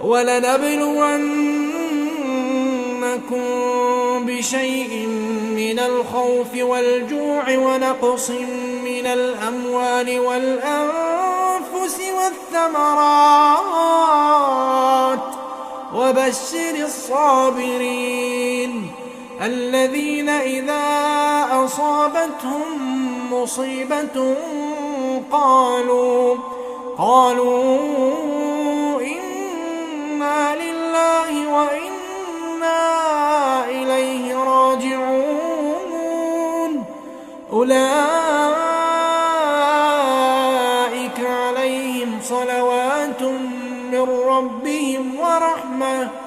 وَلَنَبْلُوَنَّكُم بِشَيْءٍ مِّنَ الْخَوْفِ وَالْجُوعِ وَنَقْصٍ مِّنَ الْأَمْوَالِ وَالْأَنفُسِ وَالثَّمَرَاتِ ۗ وَبَشِّرِ الصَّابِرِينَ الَّذِينَ إِذَا أَصَابَتْهُم مُّصِيبَةٌ قَالُوا إِنَّا لِلَّهِ وَإِنَّا إِلَيْهِ رَاجِعُونَ أُولَٰئِكَ عَلَيْهِمْ صَلَوَاتٌ مِّن رَّبِّهِمْ وَرَحْمَةٌ